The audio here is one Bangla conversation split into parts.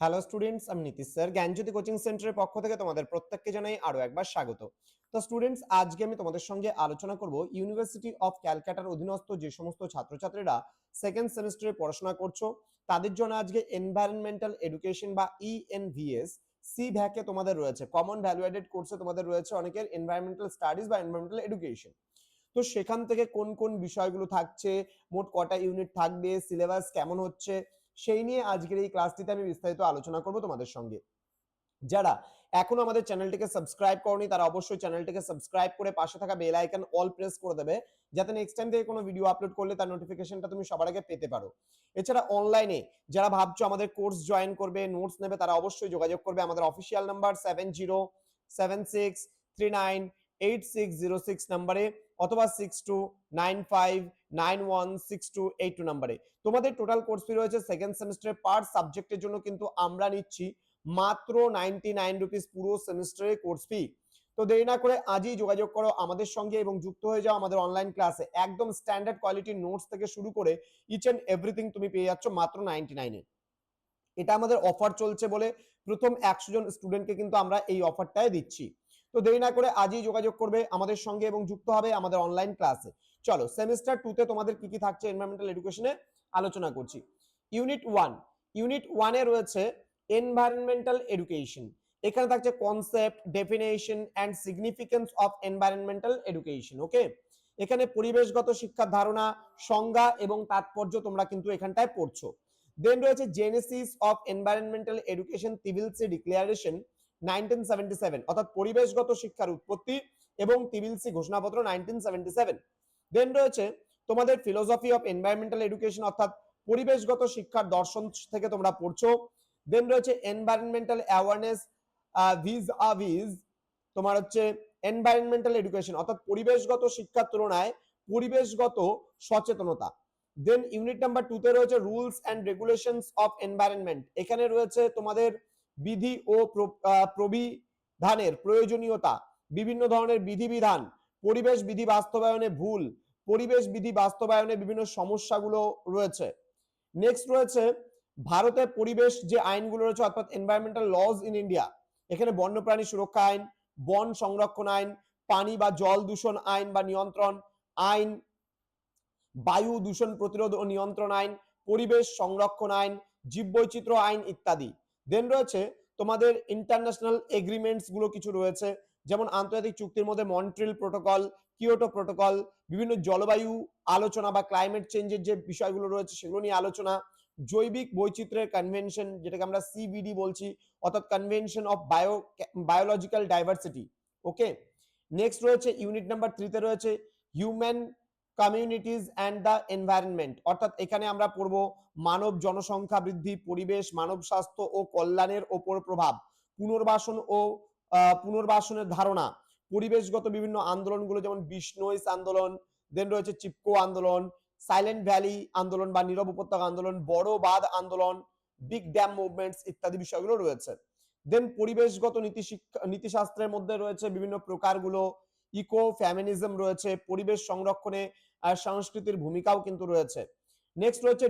হ্যালো স্টুডেন্টস, আমি নীতিশ স্যার জ্ঞানজ্যোতি কোচিং সেন্টারের পক্ষ থেকে তোমাদের প্রত্যেককে জানাই আরো একবার স্বাগত। তো স্টুডেন্টস, আজকে আমি তোমাদের সঙ্গে আলোচনা করব ইউনিভার্সিটি অফ ক্যালকাটার অধীনস্থ যে সমস্ত ছাত্রছাত্রীরা সেকেন্ড সেমিস্টারে পড়াশোনা করছো তাদের জন্য আজকে এনভায়রনমেন্টাল এডুকেশন বা ইএনভিএস সি ভ্যাকে তোমাদের রয়েছে, কমন ভ্যালু অ্যাডেড কোর্সে তোমাদের রয়েছে অনেকের এনভায়রনমেন্টাল স্টাডিজ বা এনভায়রনমেন্টাল এডুকেশন। তো সেখান থেকে কোন কোন বিষয়গুলো থাকছে, মোট কটা ইউনিট থাকবে, সিলেবাস কেমন হচ্ছে, সেই নিয়ে আজকের এই ক্লাসটিতে আমি বিস্তারিত আলোচনা করব তোমাদের সঙ্গে। যারা এখনো আমাদের চ্যানেলটিকে সাবস্ক্রাইব করনি তারা অবশ্যই চ্যানেলটিকে সাবস্ক্রাইব করে পাশে থাকা বেল আইকন অল প্রেস করে দেবে, যাতে নেক্সট টাইম থেকে কোনো ভিডিও আপলোড করলে তার নোটিফিকেশনটা তুমি সবার আগে পেতে পারো। এছাড়া অনলাইনে যারা ভাবছো আমাদের কোর্স জয়েন করবে, নোটস নেবে, তারা অবশ্যই যোগাযোগ করবে আমাদের অফিসিয়াল নাম্বার 7076398606 নাম্বারে অথবা 6295916282 নাম্বারে। তোমাদের টোটাল কোর্স ফি রয়েছে সেকেন্ড সেমিস্টারে পার সাবজেক্টের জন্য কিন্তু আমরা নিচ্ছি মাত্র 99 রুপিস পুরো সেমিস্টারের কোর্স ফি। তো দেরি না করে আজই যোগাযোগ করো আমাদের সঙ্গে এবং যুক্ত হয়ে যাও আমাদের অনলাইন ক্লাসে। একদম স্ট্যান্ডার্ড কোয়ালিটির নোটস থেকে শুরু করে ইচ এন্ড এভরিথিং তুমি পেয়ে যাচ্ছ মাত্র 99 এ। এটা আমাদের অফার চলছে বলে প্রথম 100 জন স্টুডেন্টকে কিন্তু আমরা এই অফারটাই দিচ্ছি। তো দেরি না করে আজই যোগাযোগ করবে আমাদের সঙ্গে এবং যুক্ত হবে আমাদের অনলাইন ক্লাসে। চলো সেমিস্টার 2 তে তোমাদের কি কি থাকছে এনভায়রনমেন্টাল এডুকেশনে আলোচনা করছি। ইউনিট 1 এ রয়েছে এনভায়রনমেন্টাল এডুকেশন। এখানে থাকছে concept, definition and significance of environmental education. Okay, এখানে পরিবেশগত শিক্ষার ধারণা, সংজ্ঞা এবং তাৎপর্য তোমরা কিন্তু এখানটায় পড়ছো। দেন রয়েছে genesis of environmental education Tbilisi declaration 1977, অর্থাৎ পরিবেশগত শিক্ষার উৎপত্তি এবং তিবিলসি ঘোষণাপত্র 1977। দেন রয়েছে তোমাদের ফিলোসফি অফ এনভায়রনমেন্টাল এডুকেশন, অর্থাৎ পরিবেশগত শিক্ষার দর্শন থেকে তোমরা পড়ছো। দেন রয়েছে এনভায়রনমেন্টাল অ্যাওয়ারনেস ভিজ তোমার হচ্ছে এনভায়রনমেন্টাল এডুকেশন, অর্থাৎ পরিবেশগত শিক্ষার তুলনায় পরিবেশগত সচেতনতা। দেন ইউনিট নাম্বার 2 তে রয়েছে rules and regulations of environment. এখানে রয়েছে তোমাদের বিধি ও প্রবিধানের প্রয়োজনীয়তা, বিভিন্ন ধরনের বিধিবিধান, পরিবেশ বিধি বাস্তবায়নে ভুল, পরিবেশ বিধি বাস্তবায়নে বিভিন্ন সমস্যাগুলো রয়েছে। নেক্সট রয়েছে ভারতের পরিবেশ যে আইনগুলো রয়েছে, অর্থাৎ এনভায়রনমেন্টাল লজ ইন ইন্ডিয়া। এখানে বন্যপ্রাণী সুরক্ষা আইন, বন সংরক্ষণ আইন, পানি বা জল দূষণ আইন বা নিয়ন্ত্রণ আইন, বায়ু দূষণ প্রতিরোধ ও নিয়ন্ত্রণ আইন, পরিবেশ সংরক্ষণ আইন, জীববৈচিত্র্য আইন ইত্যাদি। দেন রয়েছে তোমাদের ইন্টারন্যাশনাল এগ্রিমেন্টস গুলো কিছু রয়েছে, যেমন আন্তর্জাতিক চুক্তির মধ্যে মন্ট্রিল প্রোটোকল, কিয়োটো প্রোটোকল, বিভিন্ন জলবায়ু আলোচনা বা ক্লাইমেট চেঞ্জের যে বিষয়গুলো রয়েছে সেগুলো নিয়ে আলোচনা, জৈবিক বৈচিত্র্যের কনভেনশন যেটাকে আমরা সিবিডি বলছি, অর্থাৎ convention of biological diversity. Okay, next রয়েছে ইউনিট নাম্বার 3 তে রয়েছে human communities and the environment, অর্থাৎ এখানে আমরা পড়বো মানব জনসংখ্যা বৃদ্ধি, পরিবেশ, মানব স্বাস্থ্য ও কল্যাণের ওপর প্রভাব, পুনর্বাসন ও পুনর্বাসনের ধারণা, পরিবেশগত বিভিন্ন আন্দোলনগুলো যেমন বিষ্ণুইস আন্দোলন, দেন রয়েছে চিপকো আন্দোলন, সাইলেন্ট ভ্যালি আন্দোলন বা নীরব উপত্যকা আন্দোলন, বড় বাঁধ আন্দোলন, বিগ ড্যাম মুভমেন্টস ইত্যাদি বিষয়গুলো রয়েছে। দেন পরিবেশগত নীতিশাস্ত্রের মধ্যে রয়েছে বিভিন্ন প্রকারগুলো, ইকো ফ্যামিনিজম রয়েছে, পরিবেশ সংরক্ষণে সংস্কৃতির ভূমিকাও কিন্তু রয়েছে। নেক্সট রয়েছে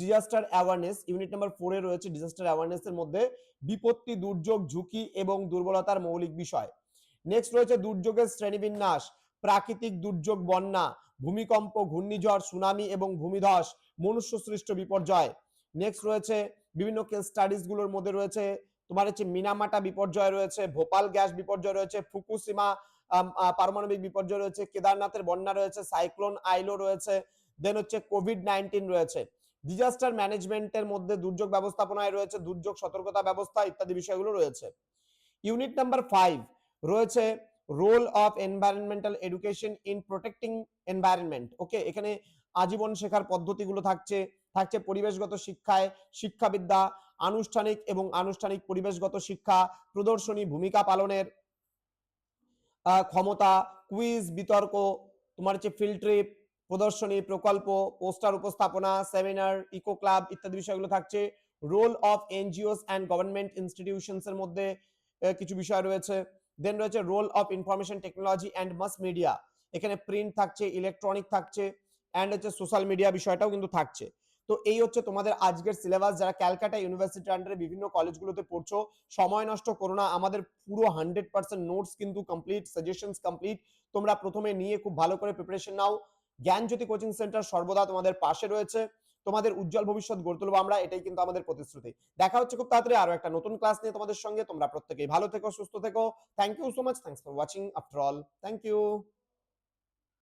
ডিজাস্টার অ্যাওয়ারনেস, ইউনিট নাম্বার 4 এ রয়েছে ডিজাস্টার অ্যাওয়ারনেস এর মধ্যে বিপত্তি, দুর্যোগ, ঝুঁকি এবং দুর্বলতার মৌলিক বিষয়। নেক্সট রয়েছে দুর্যোগের শ্রেণীবিন্যাস, প্রাকৃতিক দুর্যোগ, বন্যা, ভূমিকম্প, ঘূর্ণিঝড়, সুনামি এবং ভূমিধস, মনুষ্য সৃষ্ট বিপর্যয়। নেক্সট রয়েছে বিভিন্ন কেস স্টাডিজ গুলোর মধ্যে রয়েছে তোমার হচ্ছে মিনামাটা বিপর্যয় রয়েছে, ভোপাল গ্যাস বিপর্যয় রয়েছে, ফুকুশিমা পারমাণবিক বিপর্যয় রয়েছে, কেদারনাথের বন্যা রয়েছে, সাইক্লোন আইলো রয়েছে, দেন হচ্ছে কোভিড-19 রয়েছে। ডিজাস্টার ম্যানেজমেন্টের মধ্যে দুর্যোগ ব্যবস্থাপনায় রয়েছে দুর্যোগ সতর্কতা ব্যবস্থা ইত্যাদি বিষয়গুলো রয়েছে। ইউনিট নাম্বার 5 রয়েছে role of environmental education in protecting environment. Okay, এখানে আজীবন শেখার পদ্ধতিগুলো থাকছে পরিবেশগত শিক্ষায় শিক্ষাবিদ্যা, আনুষ্ঠানিক এবং আনুষ্ঠানিক পরিবেশগত শিক্ষা, প্রদর্শনী, ভূমিকা পালনের ক্ষমতা, কুইজ, বিতর্ক, তোমার হচ্ছে ফিল্ড ট্রিপ, প্রদর্শনী, প্রকল্প, পোস্টার উপস্থাপনা, সেমিনার, ইকো ক্লাব ইত্যাদি বিষয়গুলো থাকছে। Role of NGOs and government institutions এর মধ্যে কিছু বিষয় রয়েছে। দেন রয়েছে role of information technology and mass media, এখানে প্রিন্ট থাকছে, ইলেকট্রনিক থাকছে, অ্যান্ড হচ্ছে সোশ্যাল মিডিয়া বিষয়টাও কিন্তু থাকছে। তো এই হচ্ছে তোমাদের আজকের সিলেবাস। যারা ক্যালকাটা ইউনিভার্সিটির আন্ডারে বিভিন্ন কলেজগুলোতে পড়ছো, সময় নষ্ট করো না, আমাদের পুরো 100% নোটস কিন্তু কমপ্লিট, সাজেশনস কমপ্লিট। তোমরা প্রথমে নিয়ে খুব ভালো করে প্রিপারেশন নাও। জ্ঞানজ্যোতি কোচিং সেন্টার সর্বদা তোমাদের পাশে রয়েছে, তোমাদের উজ্জ্বল ভবিষ্যৎ গড়ে তুলবো আমরা, এটাই কিন্তু আমাদের প্রতিশ্রুতি। দেখা হচ্ছে খুব তাড়াতাড়ি আরো একটা নতুন ক্লাস নিয়ে তোমাদের সঙ্গে। তোমরা প্রত্যেকেই ভালো থেকো, সুস্থ থেকো। Thank you so much, thanks for watching after all, thank you.